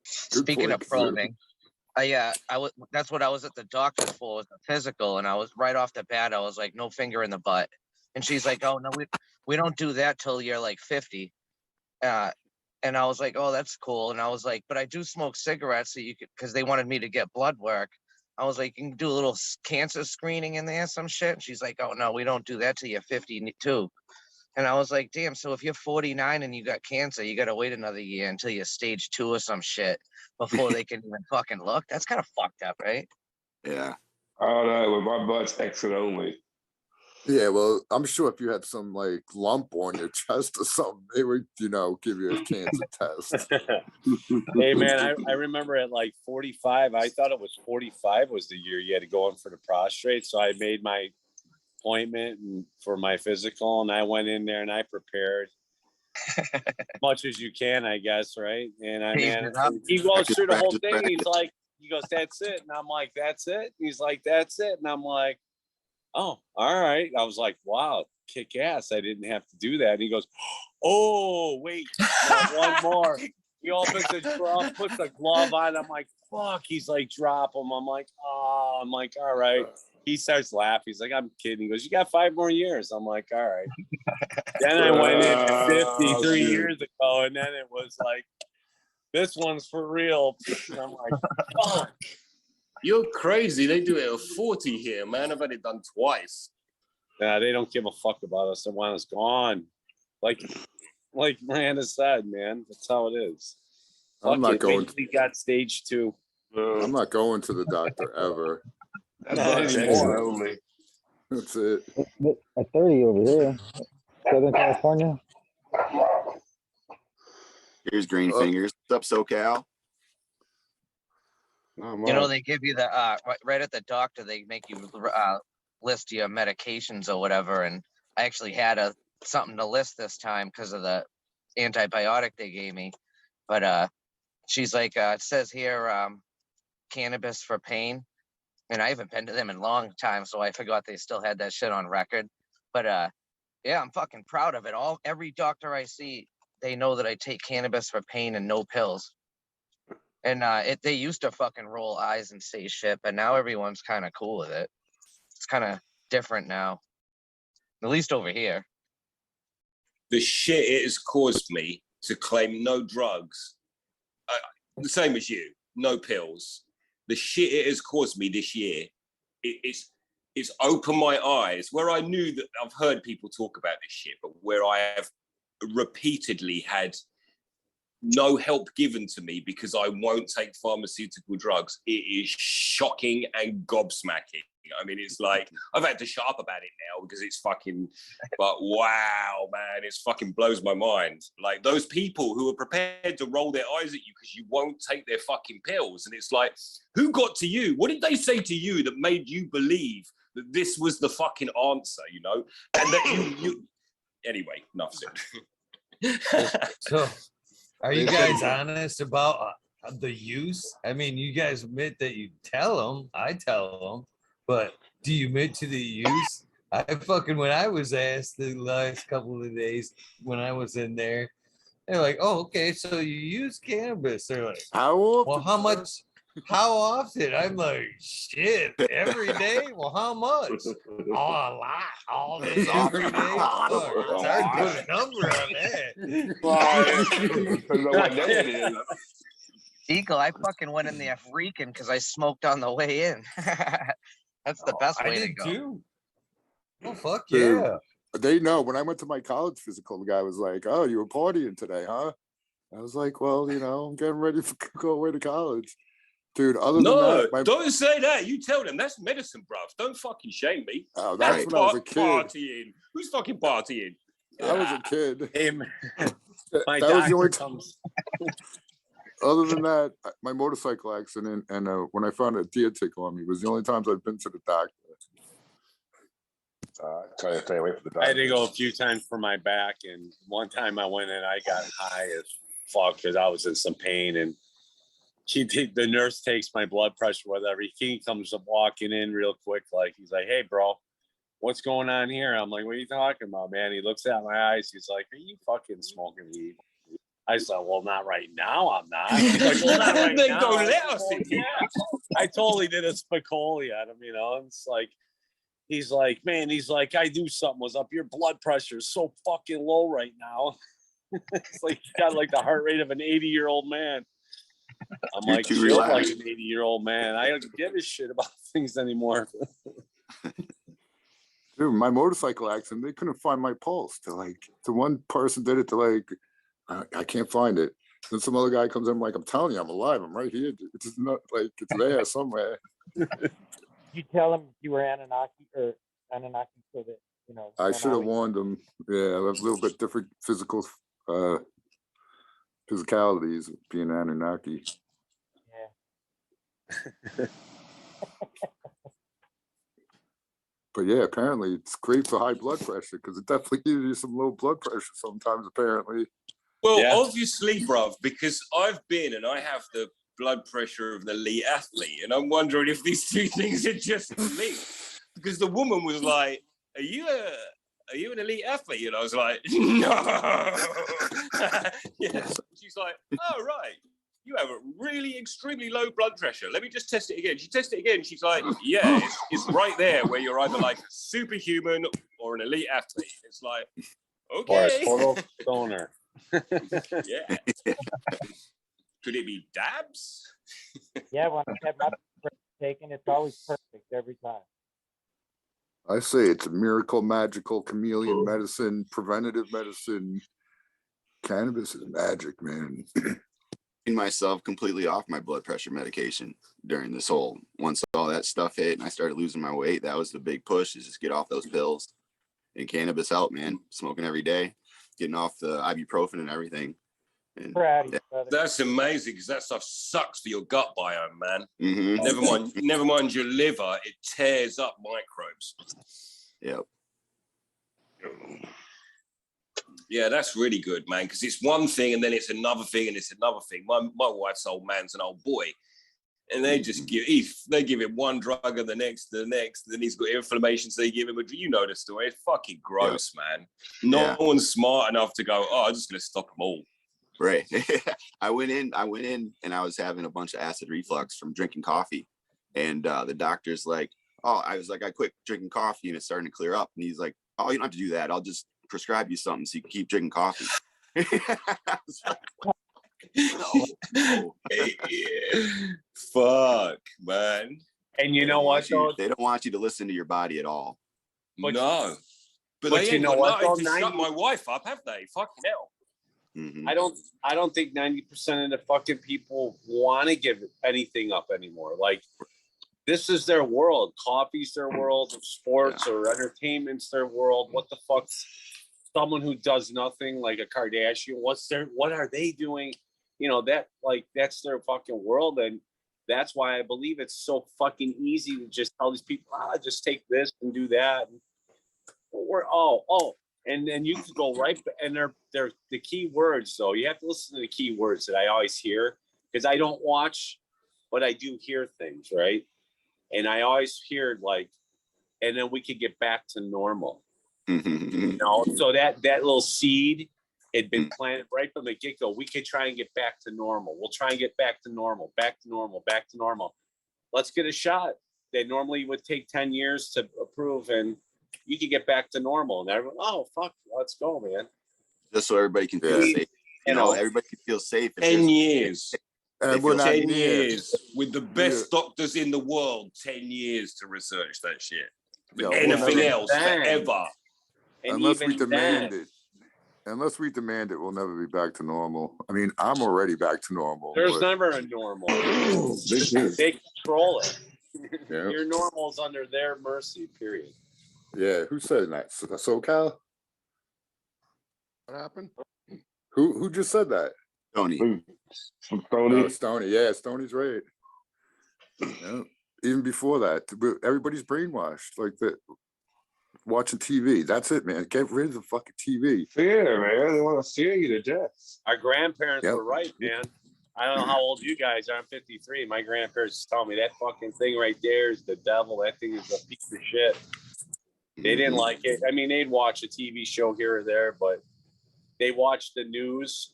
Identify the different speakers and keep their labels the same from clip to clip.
Speaker 1: Speaking of probing, that's what I was at the doctor's for, was the physical, and I was right off the bat, I was like, no finger in the butt. And she's like, oh no, we don't do that till you're like 50. And I was like, oh, that's cool. And I was like, but I do smoke cigarettes, so you could, because they wanted me to get blood work. I was like, you can do a little cancer screening in there, some shit. And she's like, oh no, we don't do that till you're 52. And I was like, damn, so if you're 49 and you got cancer, you got to wait another year until you're stage 2 or some shit before they can even fucking look. That's kind of fucked up, right?
Speaker 2: Yeah.
Speaker 3: Oh no, with my butt's exit only.
Speaker 4: Yeah, well, I'm sure if you had some like lump on your chest or something, they would, give you a cancer test.
Speaker 5: Hey man, I remember at like 45, I thought it was 45 was the year you had to go in for the prostate. So I made my appointment for my physical, and I went in there and I prepared as much as you can, I guess, right? And he goes through the whole thing. He goes, that's it. And I'm like, that's it? He's like, that's it. And I'm like, oh, all right. I was like, wow, kick ass. I didn't have to do that. And he goes, oh, wait, one more. He opens the glove, puts the glove on. I'm like, fuck. He's like, drop him. I'm like, oh, all right. He starts laughing. He's like, I'm kidding. He goes, you got 5 more years. I'm like, all right. Then I went in 53 years ago, and then it was like, this one's for real. And I'm like, fuck.
Speaker 6: You're crazy. They do it at 40 here, man. I've had it done twice.
Speaker 5: Nah, they don't give a fuck about us. They want us gone. Like Miranda said, man. That's how it is.
Speaker 4: I'm not going.
Speaker 5: We got stage 2.
Speaker 4: I'm not going to the doctor ever.
Speaker 3: That's only.
Speaker 4: That's it.
Speaker 7: At 30 over here, Southern California.
Speaker 2: Here's Green Fingers. What's up, SoCal?
Speaker 1: They give you the right at the doctor, they make you list your medications or whatever. And I actually had something to list this time because of the antibiotic they gave me. But she's like, it says here, cannabis for pain. And I haven't been to them in a long time, so I forgot they still had that shit on record. But yeah, I'm fucking proud of it. Every doctor I see, they know that I take cannabis for pain and no pills. And they used to fucking roll eyes and say shit, but now everyone's kind of cool with it. It's kind of different now, at least over here.
Speaker 6: The shit it has caused me to claim no drugs, the same as you, no pills. The shit it has caused me this year, it's opened my eyes where I knew that I've heard people talk about this shit, but where I have repeatedly had no help given to me because I won't take pharmaceutical drugs. It is shocking and gobsmacking. I mean, it's like, I've had to shut up about it now because it's fucking, but wow, man, it's fucking blows my mind. Like those people who are prepared to roll their eyes at you because you won't take their fucking pills. And it's like, who got to you? What did they say to you that made you believe that this was the fucking answer, And that you anyway, enough said.
Speaker 8: So, are you guys honest about the use? I mean, you guys admit that you tell them. I tell them, but do you admit to the use? When I was asked the last couple of days when I was in there, they're like, "Oh, okay, so you use cannabis?" They're like,
Speaker 4: "How often?
Speaker 8: Well, how much? How often?" I'm like, "Shit, every day." Well, how much? Oh, a lot, all day, every day. Fuck, it's hard to put a number on that.
Speaker 1: Eagle, I fucking went in there freaking because I smoked on the way in. That's the best way to go.
Speaker 8: Too. Oh, fuck
Speaker 4: Dude,
Speaker 8: yeah.
Speaker 4: They know. When I went to my college physical, the guy was like, "Oh, you were partying today, huh?" I was like, "Well, I'm getting ready to go away to college." Dude, other than that,
Speaker 6: don't say that. You tell them that's medicine, bruv. Don't fucking shame me.
Speaker 4: Oh, that's when I was a kid.
Speaker 6: Partying. Who's fucking partying?
Speaker 4: I was a kid.
Speaker 5: Hey, my
Speaker 4: that was the only
Speaker 5: time.
Speaker 4: Other than that, my motorcycle accident and when I found a deer tickle on me was the only times I've been to the doctor.
Speaker 3: Try to stay away from the doctor.
Speaker 5: I had to go a few times for my back, and one time I went in, I got high as fuck because I was in some pain, and the nurse takes my blood pressure, whatever. He comes up walking in real quick, like he's like, "Hey, bro, what's going on here?" I'm like, "What are you talking about, man?" He looks at my eyes. He's like, "Are you fucking smoking weed?" I said, well, not right now. I'm not. He's like, well, not right
Speaker 6: Then
Speaker 5: now.
Speaker 6: go
Speaker 5: I
Speaker 6: let
Speaker 5: said,
Speaker 6: us
Speaker 5: well,
Speaker 6: in.
Speaker 5: yeah. I totally did a Spicoli at him, And it's like, he's like, man, I knew something was up. Your blood pressure is so fucking low right now. It's like you got like the heart rate of an 80-year-old man. I'm
Speaker 2: You're
Speaker 5: like,
Speaker 2: too
Speaker 5: shit, like
Speaker 2: relaxed.
Speaker 5: an 80-year-old man. I don't give a shit about things anymore.
Speaker 4: Dude, my motorcycle accident, they couldn't find my pulse. They're like, the one person did it. They're like, I can't find it. Then some other guy comes in, I'm like, I'm telling you, I'm alive. I'm right here. It's just not like it's there somewhere.
Speaker 9: You tell him you were Anunnaki so that,
Speaker 4: I
Speaker 9: don't
Speaker 4: should have
Speaker 9: always-
Speaker 4: warned them. Yeah, I have a little bit different physicalities of being Anunnaki.
Speaker 9: Yeah.
Speaker 4: But yeah, apparently it's great for high blood pressure because it definitely gives you some low blood pressure sometimes, apparently.
Speaker 6: Well,
Speaker 5: Yeah.
Speaker 6: obviously, bruv, because I've been and I have the blood pressure of an elite athlete, and I'm wondering if these two things are just linked. Because the woman was like, "Are you an elite athlete?" And I was like, "No." Yeah. She's like, "Oh right, you have a really extremely low blood pressure. Let me just test it again." She tested it again. She's like, "Yeah, it's right there where you're either like a superhuman or an elite athlete." It's like,
Speaker 5: Or a
Speaker 6: okay,
Speaker 5: total stoner.
Speaker 6: yeah. Could it be dabs?
Speaker 9: Yeah, when I have my breath taken, it's always perfect every time.
Speaker 4: I say it's a miracle, magical, chameleon medicine, preventative medicine. Cannabis is magic, man.
Speaker 2: Myself completely off my blood pressure medication during this whole, once all that stuff hit and I started losing my weight, that was the big push, is just get off those pills. And cannabis helped, man. Smoking every day, getting off the ibuprofen and everything. And
Speaker 9: Proud of you, brother.
Speaker 6: That's amazing because that stuff sucks for your gut biome, man.
Speaker 2: mm-hmm.
Speaker 6: Never mind your liver, it tears up microbes.
Speaker 2: Yep.
Speaker 6: Yeah, that's really good, man, because it's one thing and then it's another thing and it's another thing. My wife's old man's an old boy, and they just give him one drug and the next, and then he's got inflammation, so they give him you know the story. It's fucking gross, man. No one's smart enough to go, oh, I'm just gonna stop them all.
Speaker 2: Right. I went in and I was having a bunch of acid reflux from drinking coffee. And the doctor's like, oh, I was like, I quit drinking coffee and it's starting to clear up. And he's like, oh, you don't have to do that. I'll just prescribe you something so you can keep drinking coffee. I was like, no.
Speaker 6: Fuck, man.
Speaker 5: And you know what, though?
Speaker 2: They don't want you to listen to your body at all.
Speaker 6: No. But
Speaker 5: but
Speaker 6: they
Speaker 5: you
Speaker 6: ain't
Speaker 5: know
Speaker 6: got
Speaker 5: what,
Speaker 6: nothing
Speaker 5: though,
Speaker 6: to shut my wife up, have they? Fucking hell.
Speaker 2: Mm-hmm.
Speaker 5: I don't think 90% of the fucking people want to give anything up anymore. Like, this is their world. Coffee's their world, sports or entertainment's their world. What the fuck? Someone who does nothing, like a Kardashian, what are they doing? That's their fucking world. And that's why I believe it's so fucking easy to just tell these people, just take this and do that. And then you can go right, and they're the key words. So you have to listen to the key words that I always hear, because I don't watch, but I do hear things, right? And I always hear and then we could get back to normal. So that little seed had been planted right from the get-go. We could try and get back to normal. We'll try and get back to normal, back to normal, back to normal. Let's get a shot. That normally would take 10 years to approve, and you can get back to normal. And everyone, oh, fuck, let's go, man.
Speaker 2: Just so everybody can feel safe. Everybody can feel safe.
Speaker 6: 10 years.
Speaker 4: And we're not
Speaker 6: 10
Speaker 4: near.
Speaker 6: years with the best doctors in the world. 10 years to research that shit.
Speaker 4: Yeah,
Speaker 6: Anything else forever.
Speaker 5: And
Speaker 4: unless we
Speaker 5: even
Speaker 4: demand
Speaker 5: then,
Speaker 4: it. Unless we demand it, we'll never be back to normal. I mean, I'm already back to normal.
Speaker 5: there's
Speaker 4: but
Speaker 5: never a normal. They control it. Your normal's under their mercy, period.
Speaker 4: yeah, who said that? SoCal?
Speaker 10: What happened?
Speaker 4: Who just said that?
Speaker 2: Tony.
Speaker 4: Oh, Stoney. Yeah, Stoney's right. Yeah. Even before that, everybody's brainwashed. Like that, watching TV. That's it, man. Get rid of the fucking TV.
Speaker 3: Fear, man. They want to fear you to death.
Speaker 5: Our grandparents were right, man. I don't know how old you guys are. I'm 53. My grandparents tell me that fucking thing right there is the devil. That thing is a piece of shit. They didn't like it. I mean, they'd watch a TV show here or there, but they watched the news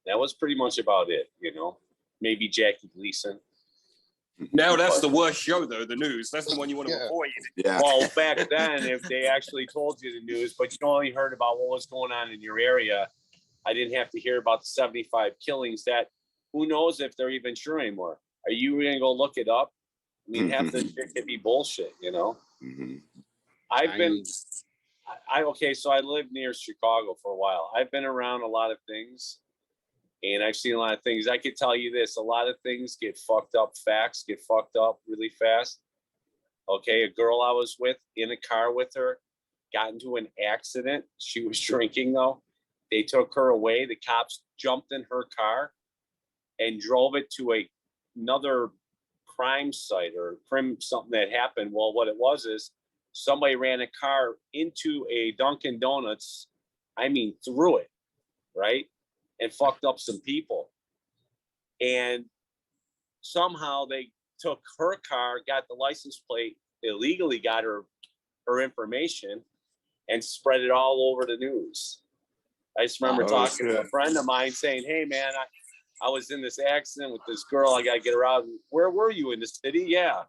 Speaker 5: That was pretty much about it, you know. Maybe Jackie Gleason.
Speaker 6: Now that's the worst show, though. The news. That's the one you want to avoid.
Speaker 2: Yeah.
Speaker 5: Well, back then, if they actually told you the news, but you only heard about what was going on in your area, I didn't have to hear about the 75 killings. That who knows if they're even true anymore? Are you gonna go look it up? I mean, half the shit could be bullshit, you know. I've been, okay. So I lived near Chicago for a while. I've been around a lot of things. And I've seen a lot of things. I could tell you this, a lot of things get fucked up. Facts get fucked up really fast. Okay, a girl I was with, in a car with her, got into an accident. She was drinking though. They took her away. The cops jumped in her car and drove it to another crime site or something that happened. Well, what it was is somebody ran a car into a Dunkin' Donuts. I mean, through it, right? And fucked up some people. And somehow they took her car, got the license plate, illegally got her information, and spread it all over the news. I just remember talking to a friend of mine saying, hey man, I was in this accident with this girl, I gotta get her out. Where were you, in the city? Yeah.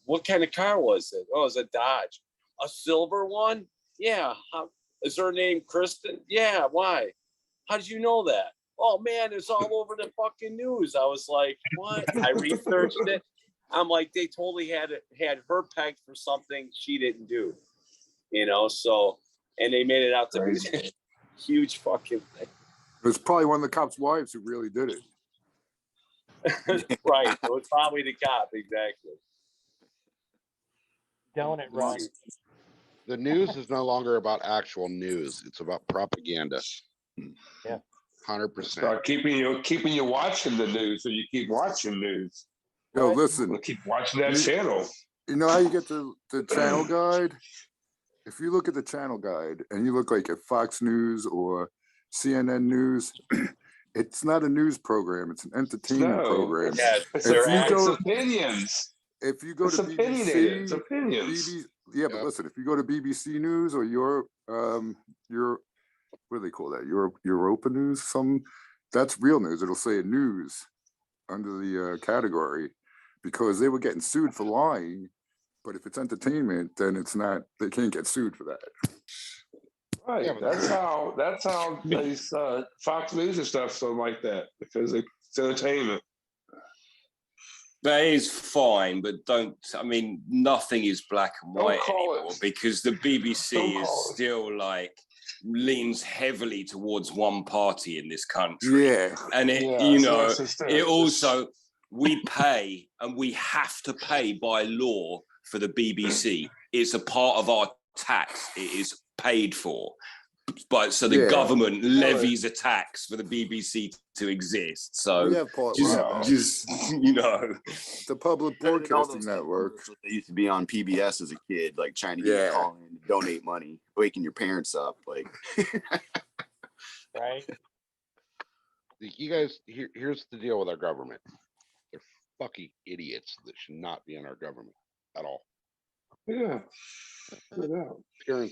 Speaker 5: What kind of car was it? Oh, it was a Dodge. A silver one? Yeah. Is her name Kristen? Yeah, why? How did you know that? Oh man, it's all over the fucking news. I was like, what? I researched it. I'm like, they totally had her pegged for something she didn't do, you know. So, and they made it out to be a huge fucking thing.
Speaker 4: It was probably one of the cops' wives who really did it.
Speaker 5: Right. It was probably the cop, exactly.
Speaker 9: Donut run.
Speaker 10: The news is no longer about actual news; it's about propaganda.
Speaker 9: Yeah,
Speaker 10: 100%.
Speaker 3: Start keeping you watching the news, so you keep watching news.
Speaker 4: Yo, listen.
Speaker 3: We'll keep watching that channel.
Speaker 4: You know how you get the channel guide? If you look at the channel guide and you look like at Fox News or CNN News, it's not a news program. It's an entertainment program.
Speaker 5: Yeah,
Speaker 3: It's opinions.
Speaker 4: If you go to
Speaker 3: opinionated. It's
Speaker 4: BBC,
Speaker 3: opinions.
Speaker 4: but listen, if you go to BBC News or your what do they call that? Europa News, that's real news. It'll say news under the category because they were getting sued for lying. But if it's entertainment, then it's not. They can't get sued for that.
Speaker 3: Right. Yeah, that's how these Fox News and stuff so like that because it's entertainment.
Speaker 6: That is fine, but nothing is black and white anymore because the BBC is still leans heavily towards one party in this country.
Speaker 4: Yeah.
Speaker 6: And we pay and we have to pay by law for the BBC. It's a part of our tax. It is paid for. But so the government levies a tax for the BBC to exist. So just
Speaker 4: the public broadcasting network.
Speaker 2: They used to be on PBS as a kid, like trying to get a call in, donate money, waking your parents up, like.
Speaker 9: Right.
Speaker 10: You guys, here's the deal with our government. They're fucking idiots that should not be in our government at all.
Speaker 3: Yeah.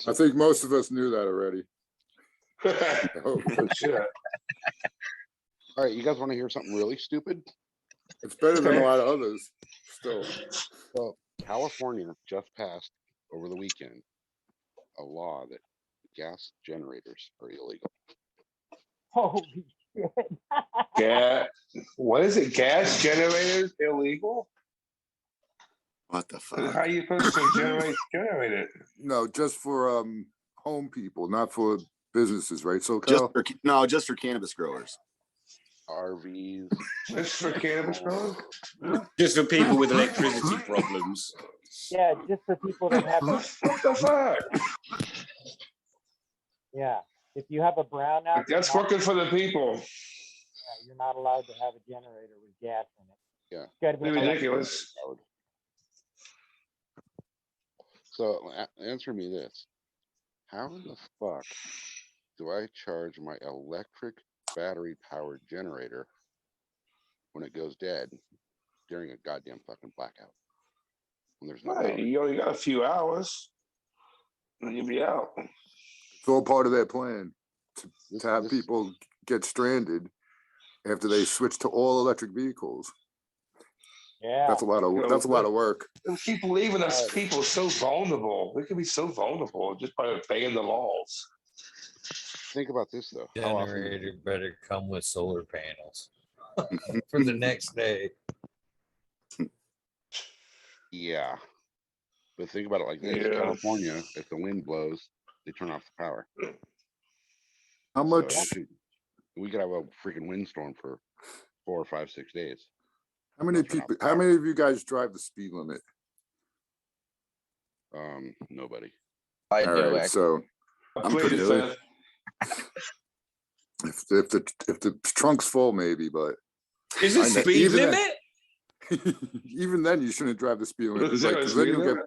Speaker 4: I think most of us knew that already.
Speaker 10: All right, you guys want to hear something really stupid?
Speaker 4: It's better than a lot of others still.
Speaker 10: So California just passed over the weekend a law that gas generators are illegal.
Speaker 9: Holy shit.
Speaker 3: What is it? Gas generators illegal?
Speaker 2: What the fuck?
Speaker 3: How are you supposed to generate it?
Speaker 4: No, just for home people, not for businesses, right? So
Speaker 2: just for cannabis growers.
Speaker 10: RVs.
Speaker 3: Just for cannabis growers?
Speaker 6: Just for people with electricity problems.
Speaker 9: Yeah, just for people that have.
Speaker 3: What the fuck?
Speaker 9: Yeah, if you have a brownout.
Speaker 3: That's working for the people.
Speaker 9: Yeah, you're not allowed to have a generator with gas in it.
Speaker 10: Yeah,
Speaker 9: it's gotta be
Speaker 3: ridiculous.
Speaker 10: So answer me this: how in the fuck do I charge my electric battery-powered generator when it goes dead during a goddamn fucking blackout? When there's no power?
Speaker 3: You only got a few hours, and you'll be out.
Speaker 4: It's all part of their plan to have people get stranded after they switch to all electric vehicles.
Speaker 9: Yeah.
Speaker 4: That's a lot of work.
Speaker 3: We keep leaving us people so vulnerable. We can be so vulnerable just by obeying the laws.
Speaker 10: Think about this though. How often?
Speaker 8: Generator better come with solar panels for the next day.
Speaker 10: Yeah. But think about it like this.
Speaker 3: Yeah.
Speaker 10: California, if the wind blows, they turn off the power.
Speaker 4: How
Speaker 10: So
Speaker 4: much?
Speaker 10: we could have a freaking windstorm for 4 or 5, 6 days.
Speaker 4: How many people? How many of you guys drive the speed limit?
Speaker 10: Nobody.
Speaker 1: I
Speaker 4: All
Speaker 1: do.
Speaker 4: right, so
Speaker 3: I'm pretty
Speaker 2: good.
Speaker 4: if the trunk's full, maybe, but
Speaker 6: Is it
Speaker 4: I know-
Speaker 6: speed
Speaker 4: even
Speaker 6: limit?
Speaker 4: even then, you shouldn't drive the speed limit.
Speaker 3: Is there a
Speaker 4: Because then
Speaker 3: speed
Speaker 4: you'll get
Speaker 3: limit?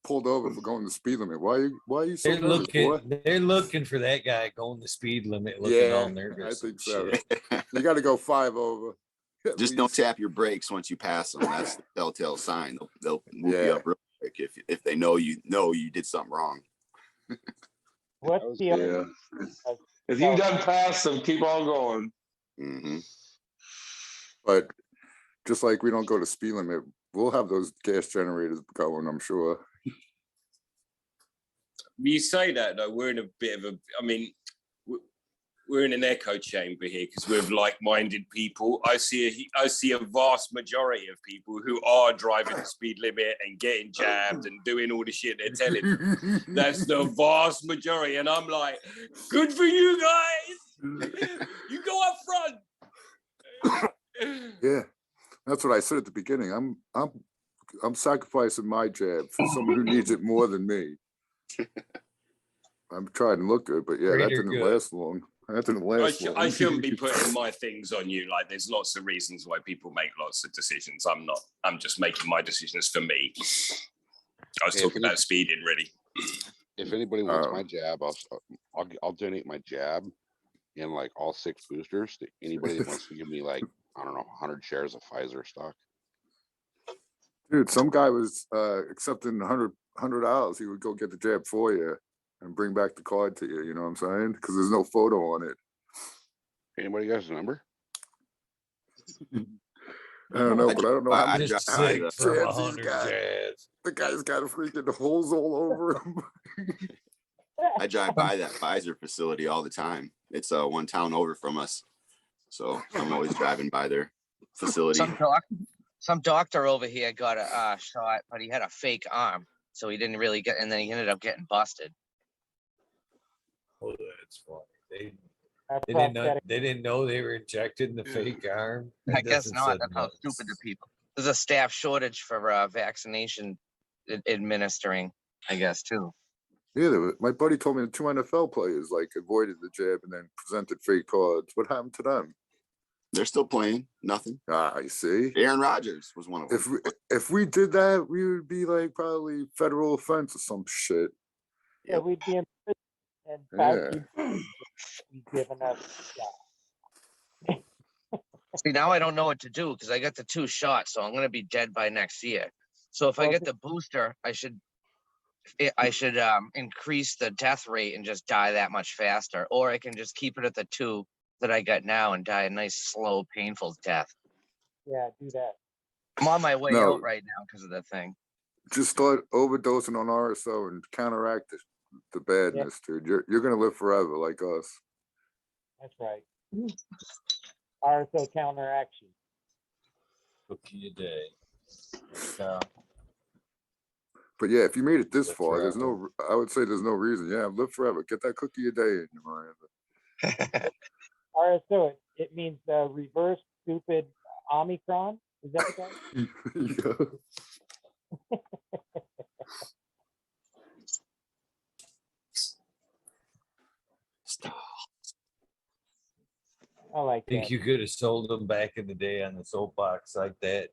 Speaker 4: pulled over for going the speed limit. Why are you so
Speaker 8: They're
Speaker 4: nervous, boy?
Speaker 8: looking for that guy going the speed limit, looking all nervous.
Speaker 4: I think so.
Speaker 8: Shit.
Speaker 4: You got to go 5 over. at
Speaker 2: Just don't
Speaker 4: least.
Speaker 2: tap your brakes once you pass them. That's the telltale sign. They'll move you
Speaker 4: Yeah.
Speaker 2: up real quick if they know you did something wrong.
Speaker 9: What's the
Speaker 4: Yeah.
Speaker 3: If you done past them, keep on going.
Speaker 2: Hmm.
Speaker 4: But just like we don't go to speed limit, we'll have those gas generators going, I'm sure.
Speaker 6: You say that though, we're in a bit of a. I mean, we're in an echo chamber here because we're like-minded people. I see a vast majority of people who are driving the speed limit and getting jabbed and doing all the shit they're telling you. That's the vast majority, and I'm like, good for you guys. You go up front.
Speaker 4: Yeah, that's what I said at the beginning. I'm sacrificing my jab for someone who needs it more than me. I'm trying to look good, but yeah, that
Speaker 8: Greater
Speaker 4: didn't
Speaker 8: good.
Speaker 4: last long. That didn't last long.
Speaker 6: I shouldn't be putting my things on you. Like, there's lots of reasons why people make lots of decisions. I'm not. I'm just making my decisions for me. I was talking about speeding, really.
Speaker 10: If anybody wants my jab, I'll donate my jab in like all 6 boosters to anybody that wants to give me like, I don't know, 100 shares of Pfizer stock.
Speaker 4: Dude, some guy was accepting $100. He would go get the jab for you and bring back the card to you. You know what I'm saying? Because there's no photo on it.
Speaker 10: Anybody got his number?
Speaker 4: I don't know, but I don't know how many
Speaker 8: Just
Speaker 4: jabs
Speaker 8: sick from
Speaker 4: he's
Speaker 8: 100
Speaker 4: got.
Speaker 8: jabs.
Speaker 4: The guy's got freaking holes all over him.
Speaker 2: I drive by that Pfizer facility all the time. It's one town over from us, so I'm always driving by their facility.
Speaker 1: Some doctor over here got a shot, but he had a fake arm, so he didn't really get. And then he ended up getting busted.
Speaker 8: Oh, that's funny.
Speaker 9: That's
Speaker 8: They didn't know they were injected in the fake arm. That
Speaker 1: I guess
Speaker 8: doesn't
Speaker 1: not.
Speaker 8: sound
Speaker 1: That's how
Speaker 8: nuts.
Speaker 1: stupid the people. There's a staff shortage for vaccination administering, I guess, too.
Speaker 4: Yeah, my buddy told me the 2 NFL players like avoided the jab and then presented fake cards. What happened to them?
Speaker 2: They're still playing. Nothing.
Speaker 4: I see.
Speaker 2: Aaron Rodgers was one of them.
Speaker 4: If we did that, we would be like probably federal offense or some shit.
Speaker 9: Yeah, we'd be in prison and
Speaker 4: Yeah.
Speaker 9: Fauci be giving us.
Speaker 1: See, now I don't know what to do because I got the 2 shots, so I'm going to be dead by next year. So if I get the booster, I should increase the death rate and just die that much faster, or I can just keep it at the 2 that I got now and die a nice, slow, painful death.
Speaker 9: Yeah, do that.
Speaker 1: I'm on my way
Speaker 4: No.
Speaker 1: out right now because of the thing.
Speaker 4: Just start overdosing on RSO and counteract the badness, dude. You're gonna live forever like us.
Speaker 9: That's right. RSO counteraction.
Speaker 8: Cookie a day.
Speaker 4: But yeah, if you made it this
Speaker 8: Live
Speaker 4: far, there's
Speaker 8: forever.
Speaker 4: no. I would say there's no reason. Yeah, live forever. Get that cookie a day in you, Miranda.
Speaker 9: RSO, it means reverse stupid Omicron. Is that what that?
Speaker 4: Yeah.
Speaker 9: I like
Speaker 8: Think
Speaker 9: that.
Speaker 8: you could have sold them back in the day on the soapbox like that?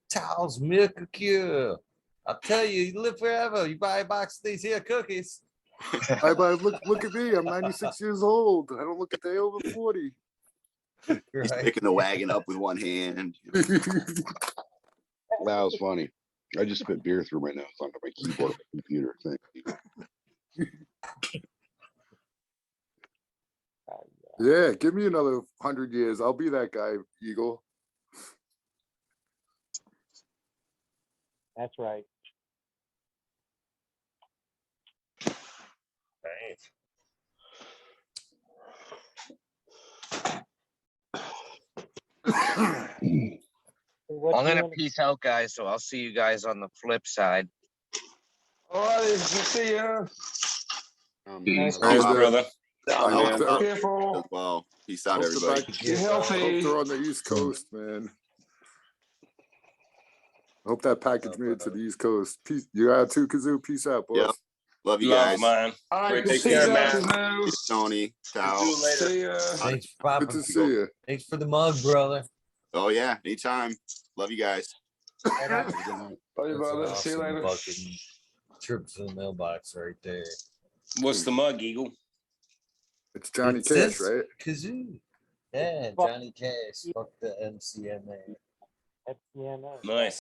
Speaker 8: Towels, milk, a cure. I'll tell you, you live forever. You buy a box of these here cookies.
Speaker 4: Look at me. I'm 96 years old. I don't look a day over 40.
Speaker 2: He's
Speaker 8: Right.
Speaker 2: picking the wagon up with one hand.
Speaker 10: That was funny. I just spit beer through my nose onto my keyboard of my computer. Thank you.
Speaker 4: Yeah, give me another 100 years. I'll be that guy, Eagle.
Speaker 9: That's right. What
Speaker 1: I'm
Speaker 9: you
Speaker 1: gonna
Speaker 9: wanna-
Speaker 1: peace out, guys. So I'll see you guys on the flip side.
Speaker 3: All right, see ya.
Speaker 9: Nice.
Speaker 6: Cheers,
Speaker 4: And,
Speaker 6: brother.
Speaker 5: Oh,
Speaker 2: I hope
Speaker 5: man.
Speaker 2: the-
Speaker 3: Careful.
Speaker 2: well, peace out,
Speaker 4: hope the
Speaker 2: everybody.
Speaker 4: back-
Speaker 3: Get healthy.
Speaker 4: hope they're on the East Coast, man. Hope that package made it to the East Coast. Peace. You got too, Kazoo. Peace out, boys.
Speaker 2: Yep. Love you
Speaker 6: Love,
Speaker 2: guys.
Speaker 6: man.
Speaker 3: All right,
Speaker 6: Great to
Speaker 3: see
Speaker 6: see
Speaker 3: ya,
Speaker 6: you, man.
Speaker 3: Kazoo.
Speaker 2: Peace, Tony. Ciao.
Speaker 5: See you later.
Speaker 3: See ya.
Speaker 8: Thanks,
Speaker 4: Good
Speaker 8: Papa.
Speaker 4: to see you.
Speaker 8: Thanks for the mug, brother.
Speaker 2: Oh yeah, anytime. Love you guys.
Speaker 9: Right on.
Speaker 10: Have a good night.
Speaker 3: Love you,
Speaker 8: That's an
Speaker 3: brother. See you
Speaker 8: awesome
Speaker 3: later.
Speaker 8: fucking trip to the mailbox right there.
Speaker 6: What's the mug, Eagle?
Speaker 4: It's Johnny
Speaker 8: It
Speaker 4: Cash,
Speaker 8: says
Speaker 4: right?
Speaker 8: Kazoo. Yeah,
Speaker 9: Fuck.
Speaker 8: Johnny Cash. Fuck the MCMA.
Speaker 9: That's, yeah, no.
Speaker 6: Nice.